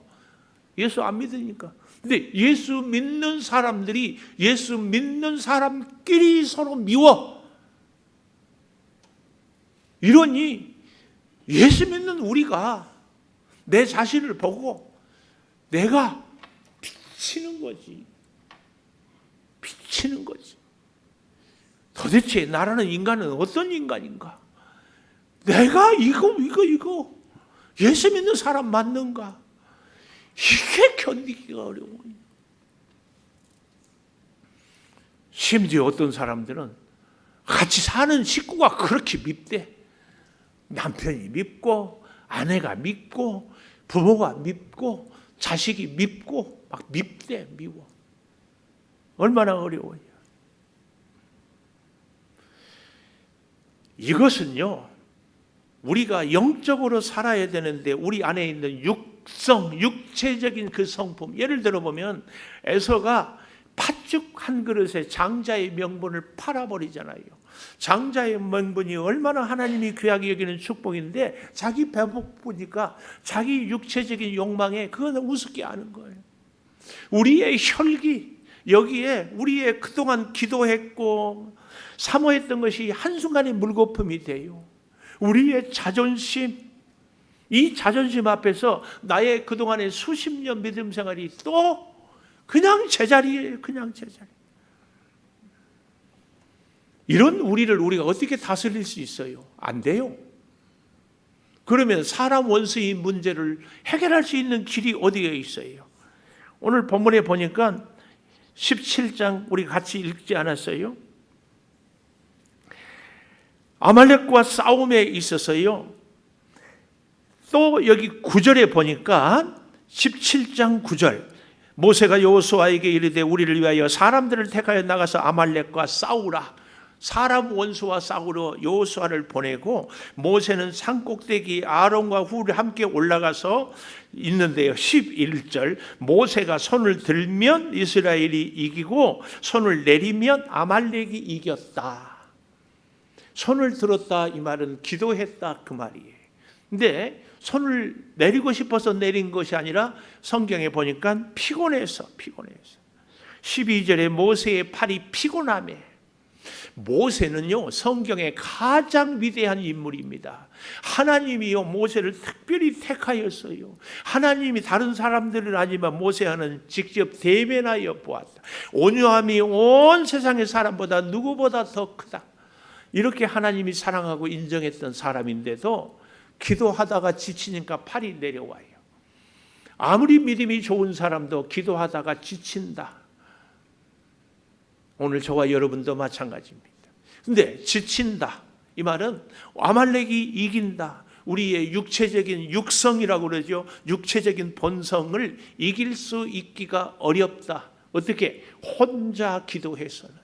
예수 안 믿으니까. 근데 예수 믿는 사람들이 예수 믿는 사람끼리 서로 미워. 이러니 예수 믿는 우리가 내 자신을 보고 내가 비치는 거지. 비치는 거지. 도대체 나라는 인간은 어떤 인간인가? 내가 이거 예수 믿는 사람 맞는가? 이게 견디기가 어려워요. 심지어 어떤 사람들은 같이 사는 식구가 그렇게 밉대. 남편이 밉고 아내가 밉고 부모가 밉고 자식이 밉고 막 밉대. 미워. 얼마나 어려워요. 이것은요, 우리가 영적으로 살아야 되는데 우리 안에 있는 육체적인 그 성품, 예를 들어 보면 에서가 팥죽 한 그릇에 장자의 명분을 팔아버리잖아요. 장자의 명분이 얼마나 하나님이 귀하게 여기는 축복인데 자기 배고프니까 자기 육체적인 욕망에 그거는 우습게 하는 거예요. 우리의 혈기, 여기에 우리의 그동안 기도했고 사모했던 것이 한순간에 물거품이 돼요. 우리의 자존심, 이 자존심 앞에서 나의 그동안의 수십 년 믿음 생활이 또 그냥 제자리예요. 그냥 제자리. 이런 우리가 어떻게 다스릴 수 있어요? 안 돼요. 그러면 사람 원수의 문제를 해결할 수 있는 길이 어디에 있어요? 오늘 본문에 보니까 17장 우리 같이 읽지 않았어요? 아말렉과 싸움에 있어서요. 또 여기 9절에 보니까 17장 9절 모세가 여호수아에게 이르되 우리를 위하여 사람들을 택하여 나가서 아말렉과 싸우라. 사람 원수와 싸우러 여호수아를 보내고 모세는 산꼭대기 아론과 훌이 함께 올라가서 있는데요. 11절 모세가 손을 들면 이스라엘이 이기고 손을 내리면 아말렉이 이겼다. 손을 들었다 이 말은 기도했다 그 말이에요. 근데 손을 내리고 싶어서 내린 것이 아니라 성경에 보니까 피곤해서 12절에 모세의 팔이 피곤하매. 모세는요 성경의 가장 위대한 인물입니다. 하나님이요 모세를 특별히 택하였어요. 하나님이 다른 사람들은 아니지만 모세와는 직접 대면하여 보았다. 온유함이 온 세상의 사람보다 누구보다 더 크다. 이렇게 하나님이 사랑하고 인정했던 사람인데도 기도하다가 지치니까 팔이 내려와요. 아무리 믿음이 좋은 사람도 기도하다가 지친다. 오늘 저와 여러분도 마찬가지입니다. 근데 지친다 이 말은 아말렉이 이긴다. 우리의 육체적인 육성이라고 그러죠. 육체적인 본성을 이길 수 있기가 어렵다. 어떻게? 혼자 기도해서는.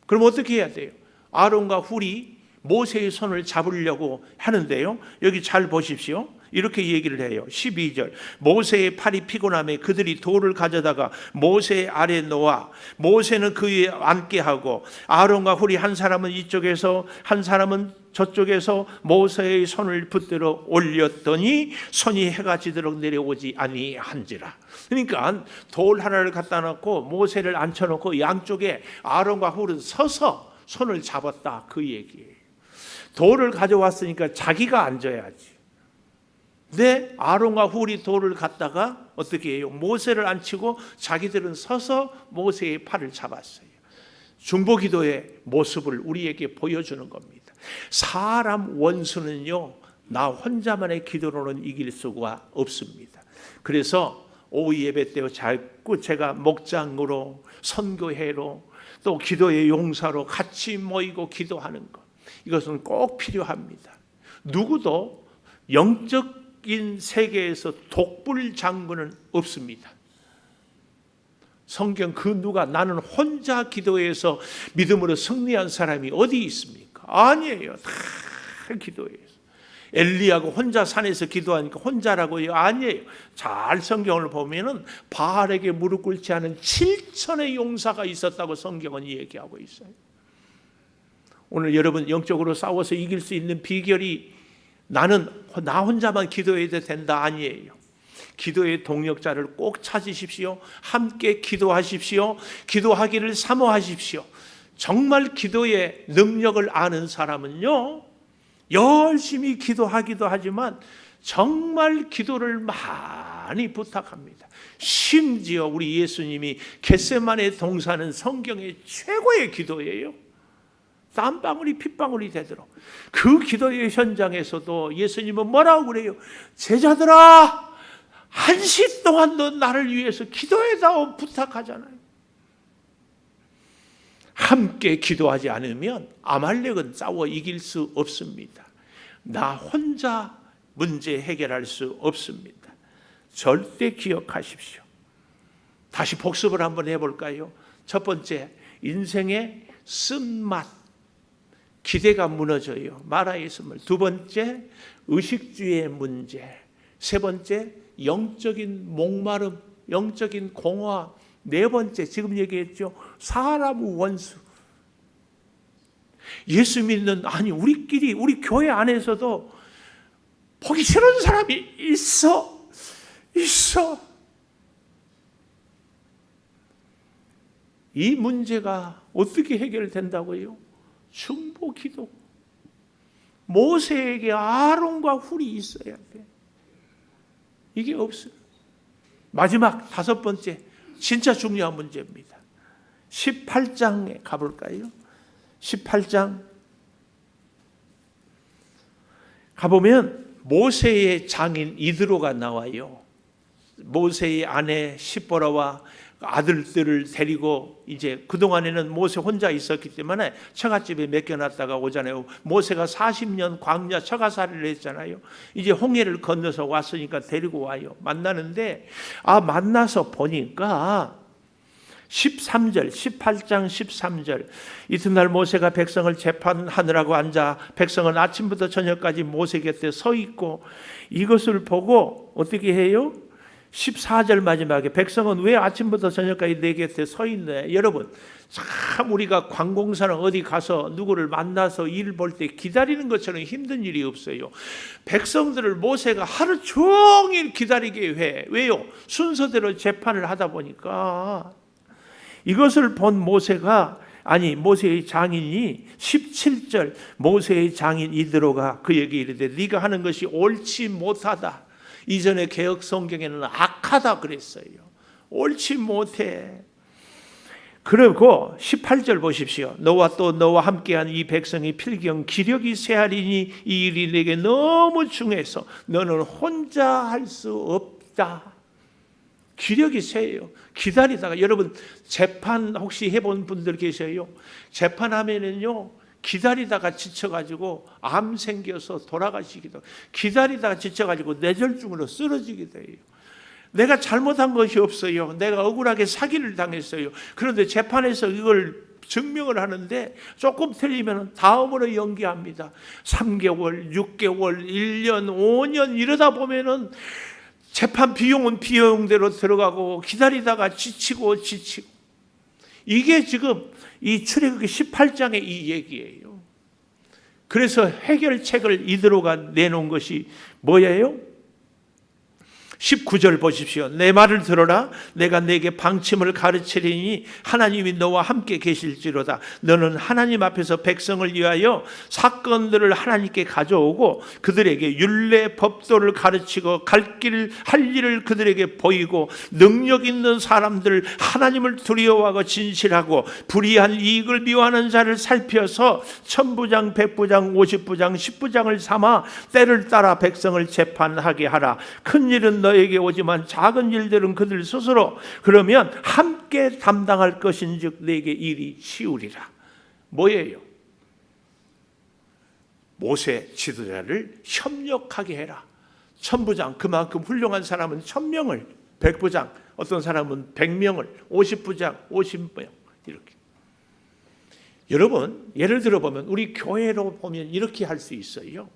그럼 어떻게 해야 돼요? 아론과 훌이 모세의 손을 잡으려고 하는데요. 여기 잘 보십시오. 이렇게 얘기를 해요. 12절 모세의 팔이 피곤함에 그들이 돌을 가져다가 모세 아래 놓아 모세는 그 위에 앉게 하고 아론과 훌이 한 사람은 이쪽에서 한 사람은 저쪽에서 모세의 손을 붙들어 올렸더니 손이 해가 지도록 내려오지 아니한지라. 그러니까 돌 하나를 갖다 놓고 모세를 앉혀놓고 양쪽에 아론과 훌은 서서 손을 잡았다 그 얘기예요. 돌을 가져왔으니까 자기가 앉아야지. 근데 아론과 훌이 돌을 갖다가 어떻게 해요? 모세를 앉히고 자기들은 서서 모세의 팔을 잡았어요. 중보기도의 모습을 우리에게 보여주는 겁니다. 사람 원수는요 나 혼자만의 기도로는 이길 수가 없습니다. 그래서 오후 예배 때 자꾸 제가 목장으로 선교회로 또 기도의 용사로 같이 모이고 기도하는 것, 이것은 꼭 필요합니다. 누구도 영적인 세계에서 독불 장군은 없습니다. 성경 그 누가 나는 혼자 기도해서 믿음으로 승리한 사람이 어디 있습니까? 아니에요. 다 기도해요. 엘리야가 혼자 산에서 기도하니까 혼자라고요? 아니에요. 잘 성경을 보면은 바알에게 무릎 꿇지 않은 7천의 용사가 있었다고 성경은 얘기하고 있어요. 오늘 여러분 영적으로 싸워서 이길 수 있는 비결이 나는 나 혼자만 기도해도 된다 아니에요. 기도의 동력자를 꼭 찾으십시오. 함께 기도하십시오. 기도하기를 사모하십시오. 정말 기도의 능력을 아는 사람은요, 열심히 기도하기도 하지만 정말 기도를 많이 부탁합니다. 심지어 우리 예수님이 겟세마네 동산은 성경의 최고의 기도예요. 땀방울이 핏방울이 되도록. 그 기도의 현장에서도 예수님은 뭐라고 그래요? 제자들아, 한시 동안 너 나를 위해서 기도해다오 부탁하잖아요. 함께 기도하지 않으면 아말렉은 싸워 이길 수 없습니다. 나 혼자 문제 해결할 수 없습니다. 절대 기억하십시오. 다시 복습을 한번 해볼까요? 첫 번째, 인생의 쓴맛, 기대가 무너져요. 마라의 쓴맛. 두 번째, 의식주의 문제. 세 번째, 영적인 목마름, 영적인 공허함. 네 번째, 지금 얘기했죠. 사람 원수. 예수 믿는, 아니 우리끼리 우리 교회 안에서도 보기 싫은 사람이 있어. 이 문제가 어떻게 해결된다고요? 중보 기도. 모세에게 아론과 훌이 있어야 돼. 이게 없어요. 마지막 다섯 번째, 진짜 중요한 문제입니다. 18장에 가볼까요? 18장 가보면 모세의 장인 이드로가 나와요. 모세의 아내 시보라와 아들들을 데리고 이제 그동안에는 모세 혼자 있었기 때문에 처갓집에 맡겨놨다가 오잖아요. 모세가 40년 광야 처가살이를 했잖아요. 이제 홍해를 건너서 왔으니까 데리고 와요. 만나는데 만나서 보니까 13절, 18장 13절. 이튿날 모세가 백성을 재판하느라고 앉아 백성은 아침부터 저녁까지 모세 곁에 서 있고 이것을 보고 어떻게 해요? 14절 마지막에 백성은 왜 아침부터 저녁까지 내 곁에 서 있네? 여러분, 참 우리가 관공서는 어디 가서 누구를 만나서 일 볼 때 기다리는 것처럼 힘든 일이 없어요. 백성들을 모세가 하루 종일 기다리게 해. 왜요? 순서대로 재판을 하다 보니까. 이것을 본 모세의 장인이 17절, 모세의 장인 이드로가 그에게 이르되 네가 하는 것이 옳지 못하다. 이전에 개역 성경에는 악하다 그랬어요. 옳지 못해. 그리고 18절 보십시오. 너와 또 너와 함께한 이 백성이 필경 기력이 쇠하리니 이 일이 내게 너무 중해서 너는 혼자 할 수 없다. 기력이 세요. 기다리다가, 여러분 재판 혹시 해본 분들 계셔요? 재판하면은요 기다리다가 지쳐가지고 암 생겨서 돌아가시기도, 기다리다가 지쳐가지고 뇌졸중으로 쓰러지기도 해요. 내가 잘못한 것이 없어요. 내가 억울하게 사기를 당했어요. 그런데 재판에서 이걸 증명을 하는데 조금 틀리면 다음으로 연기합니다. 3개월, 6개월, 1년, 5년 이러다 보면은 재판 비용은 비용대로 들어가고 기다리다가 지치고. 이게 지금 이 출애굽기 18장의 이 얘기예요. 그래서 해결책을 이드로가 내놓은 것이 뭐예요? 19절 보십시오. 내 말을 들어라. 내가 내게 방침을 가르치리니 하나님이 너와 함께 계실지로다. 너는 하나님 앞에서 백성을 위하여 사건들을 하나님께 가져오고 그들에게 율례 법도를 가르치고 갈 길 할 일을 그들에게 보이고 능력 있는 사람들, 하나님을 두려워하고 진실하고 불의한 이익을 미워하는 자를 살펴서 천부장, 백부장, 50부장, 10부장을 삼아 때를 따라 백성을 재판하게 하라. 큰 일은 너에게 오지만 작은 일들은 그들 스스로. 그러면 함께 담당할 것인즉 내게 일이 쉬우리라. 뭐예요? 모세 지도자를 협력하게 해라. 천부장, 그만큼 훌륭한 사람은 1000명을, 백부장, 어떤 사람은 100명을, 50부장, 50명 이렇게. 여러분, 예를 들어 보면 우리 교회로 보면 이렇게 할 수 있어요.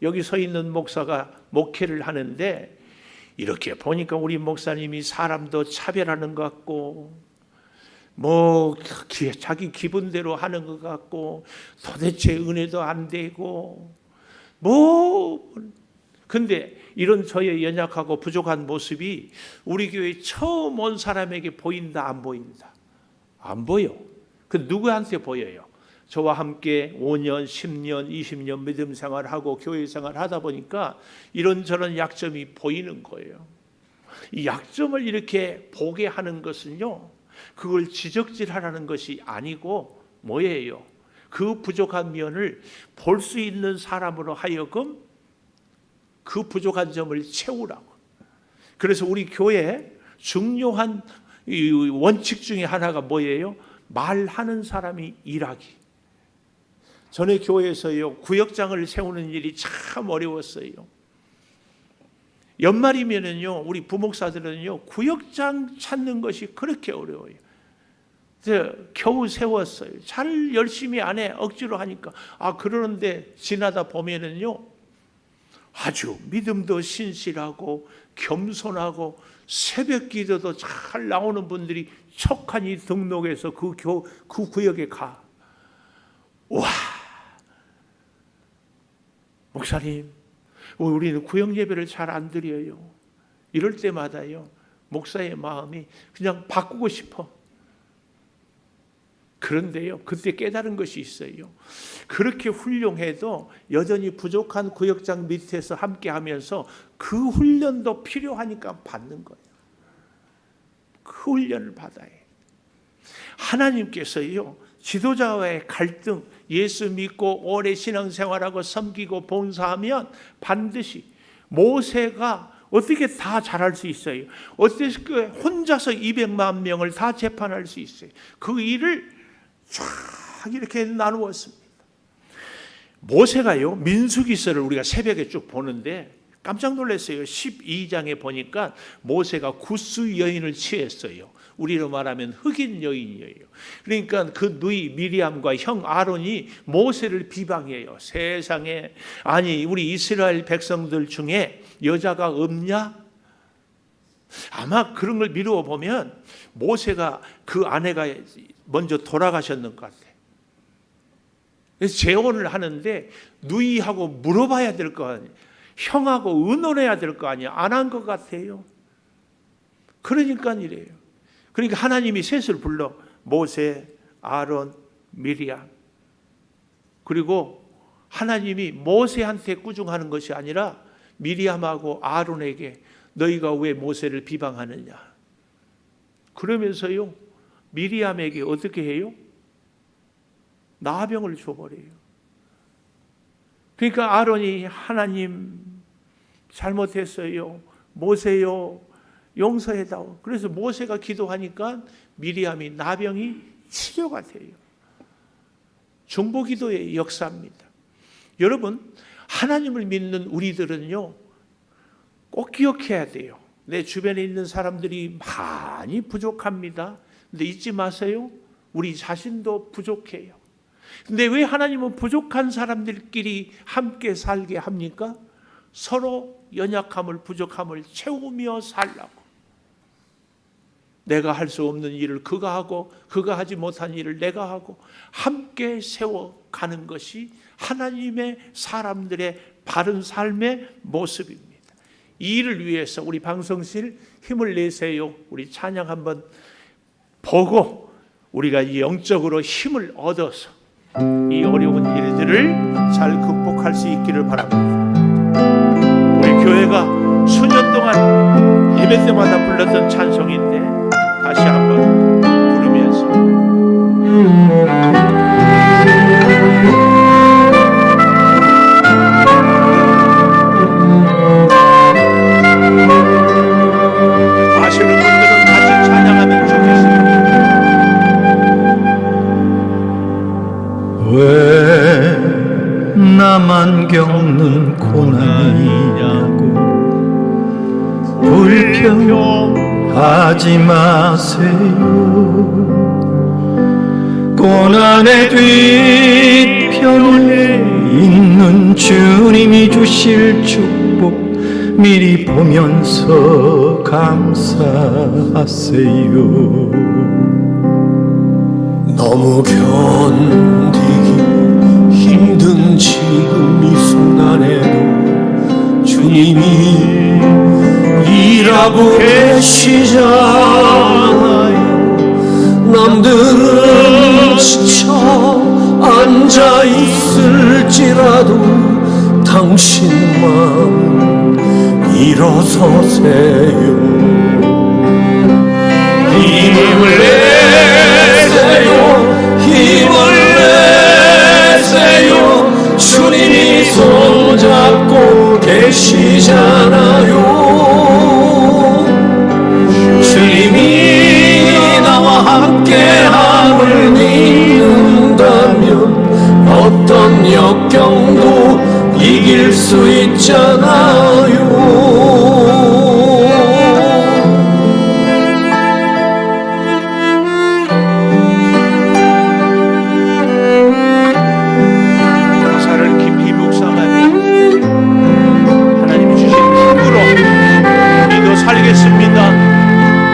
여기 서 있는 목사가 목회를 하는데 이렇게 보니까 우리 목사님이 사람도 차별하는 것 같고 자기 기분대로 하는 것 같고 도대체 은혜도 안 되고 근데 이런 저의 연약하고 부족한 모습이 우리 교회 처음 온 사람에게 보인다, 안 보인다? 안 보여. 그 누구한테 보여요? 저와 함께 5년, 10년, 20년 믿음 생활하고 교회 생활하다 보니까 이런저런 약점이 보이는 거예요. 이 약점을 이렇게 보게 하는 것은요, 그걸 지적질하라는 것이 아니고 뭐예요? 그 부족한 면을 볼 수 있는 사람으로 하여금 그 부족한 점을 채우라고. 그래서 우리 교회에 중요한 원칙 중에 하나가 뭐예요? 말하는 사람이 일하기. 전에 교회에서요, 구역장을 세우는 일이 참 어려웠어요. 연말이면은요, 우리 부목사들은요, 구역장 찾는 것이 그렇게 어려워요. 겨우 세웠어요. 잘 열심히 안 해. 억지로 하니까. 그러는데 지나다 보면은요, 아주 믿음도 신실하고 겸손하고 새벽 기도도 잘 나오는 분들이 척하니 등록해서 그 구역에 가. 와, 목사님, 우리는 구역 예배를 잘 안 드려요. 이럴 때마다요, 목사의 마음이 그냥 바꾸고 싶어. 그런데요, 그때 깨달은 것이 있어요. 그렇게 훌륭해도 여전히 부족한 구역장 밑에서 함께 하면서 그 훈련도 필요하니까 받는 거예요. 그 훈련을 받아야 해요. 하나님께서요, 지도자와의 갈등, 예수 믿고 오래 신앙생활하고 섬기고 봉사하면 반드시 모세가 어떻게 다 잘할 수 있어요? 어떻게 혼자서 200만 명을 다 재판할 수 있어요? 그 일을 쫙 이렇게 나누었습니다. 모세가요, 민수기서를 우리가 새벽에 쭉 보는데 깜짝 놀랐어요. 12장에 보니까 모세가 구스 여인을 취했어요. 우리로 말하면 흑인 여인이에요. 그러니까 그 누이 미리암과 형 아론이 모세를 비방해요. 세상에, 아니 우리 이스라엘 백성들 중에 여자가 없냐? 아마 그런 걸 미루어 보면 모세가 그 아내가 먼저 돌아가셨는 것 같아요. 그래서 재혼을 하는데 누이하고 물어봐야 될 거 아니에요. 형하고 의논해야 될 거 아니에요. 안 한 것 같아요. 그러니까 이래요. 그러니까 하나님이 셋을 불러 모세, 아론, 미리암. 그리고 하나님이 모세한테 꾸중하는 것이 아니라 미리암하고 아론에게 너희가 왜 모세를 비방하느냐. 그러면서요, 미리암에게 어떻게 해요? 나병을 줘버려요. 그러니까 아론이 하나님 잘못했어요. 모세요, 용서해다오. 그래서 모세가 기도하니까 미리암이 나병이 치료가 돼요. 중보기도의 역사입니다. 여러분, 하나님을 믿는 우리들은요, 꼭 기억해야 돼요. 내 주변에 있는 사람들이 많이 부족합니다. 근데 잊지 마세요. 우리 자신도 부족해요. 근데 왜 하나님은 부족한 사람들끼리 함께 살게 합니까? 서로 연약함을, 부족함을 채우며 살라고. 내가 할 수 없는 일을 그가 하고 그가 하지 못한 일을 내가 하고 함께 세워가는 것이 하나님의 사람들의 바른 삶의 모습입니다. 이 일을 위해서 우리 방송실 힘을 내세요. 우리 찬양 한번 보고 우리가 영적으로 힘을 얻어서 이 어려운 일들을 잘 극복할 수 있기를 바랍니다. 우리 교회가 수년 동안 예배 때마다 불렀던 찬송인데 다시 한번 부르면서 아시는 분들은 같이 찬양하면 좋겠습니다. 왜 나만 겪는 고난이냐고 불평하지 마세요. 고난의 뒤편에 있는 주님이 주실 축복 미리 보면서 감사하세요. 너무 견디기 힘든 지금 이 순간에도 주님이 일하고 계시잖아요. 남들은 지쳐 앉아 있을지라도 당신만 일어서세요. 힘을 내세요. 힘을 내세요. 주님이 손잡고 계시잖아요. 주님이 나와 함께함을 믿는다면 어떤 역경도 이길 수 있잖아요. 가사를 깊이 묵상하며 하나님이 주신 힘으로 우리도 살겠습니다.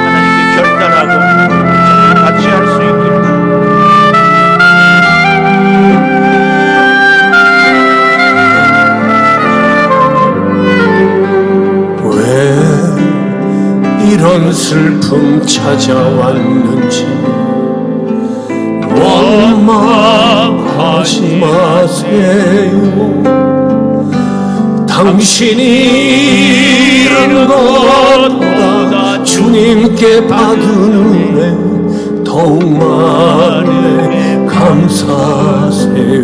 하나님께 결단하고 정말 같이 할 수 있기를. 왜 이런 슬픔 찾아왔는지 원망하지 마세요. 당신이 잃은 것보다 주님께 받은 은혜 더욱 많이 감사하세요.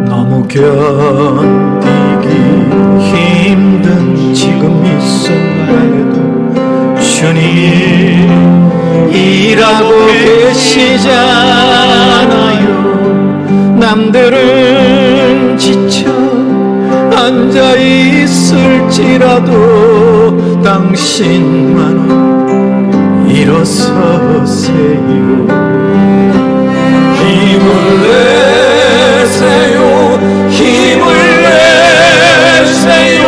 너무 견디기 힘든 지금 이 순간에도 주님이 일하고 계시잖아요. 남들은 지쳐 앉아 있을지라도 당신만은 일어서세요. 힘을 내세요. 힘을 내세요.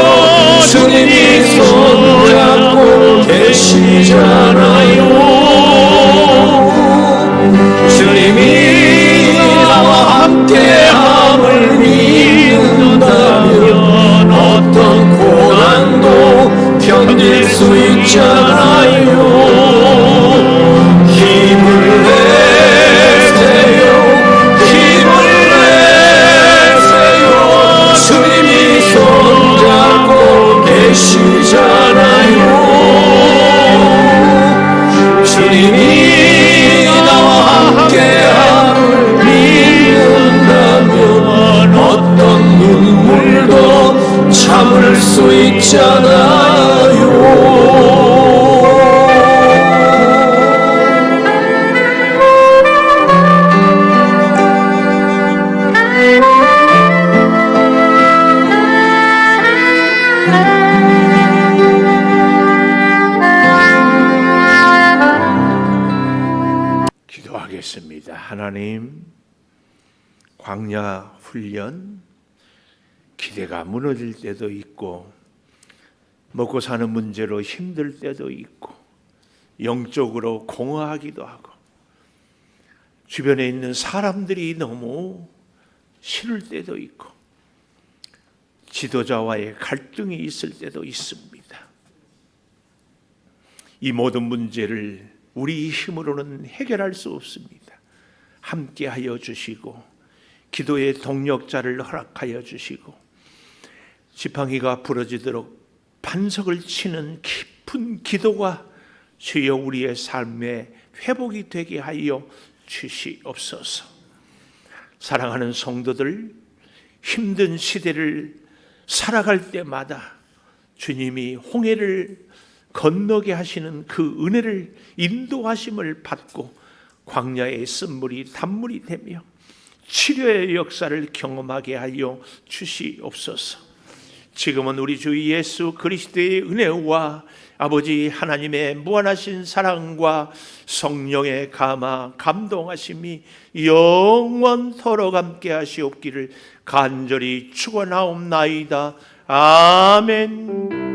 주님이 손잡고 계시잖아요. 주님이 나와 함께함을 믿는다면 어떤 고난도 견딜 수 있잖아요. 힘을 내세요. 힘을 내세요. 주님이 손잡고 계시잖아요. 주님이 나와 함께함을 믿는다면 어떤 눈물도 참을 수 있잖아요. 기도하겠습니다. 하나님, 광야 훈련 기대가 무너질 때도 있고 먹고 사는 문제로 힘들 때도 있고 영적으로 공허하기도 하고 주변에 있는 사람들이 너무 싫을 때도 있고 지도자와의 갈등이 있을 때도 있습니다. 이 모든 문제를 우리 힘으로는 해결할 수 없습니다. 함께하여 주시고 기도의 동력자를 허락하여 주시고 지팡이가 부러지도록 반석을 치는 깊은 기도가 주여 우리의 삶의 회복이 되게 하여 주시옵소서. 사랑하는 성도들, 힘든 시대를 살아갈 때마다 주님이 홍해를 건너게 하시는 그 은혜를 인도하심을 받고 광야의 쓴물이 단물이 되며 치료의 역사를 경험하게 하여 주시옵소서. 지금은 우리 주 예수 그리스도의 은혜와 아버지 하나님의 무한하신 사랑과 성령의 감화 감동하심이 영원토록 함께 하시옵기를 간절히 축원하옵나이다. 아멘.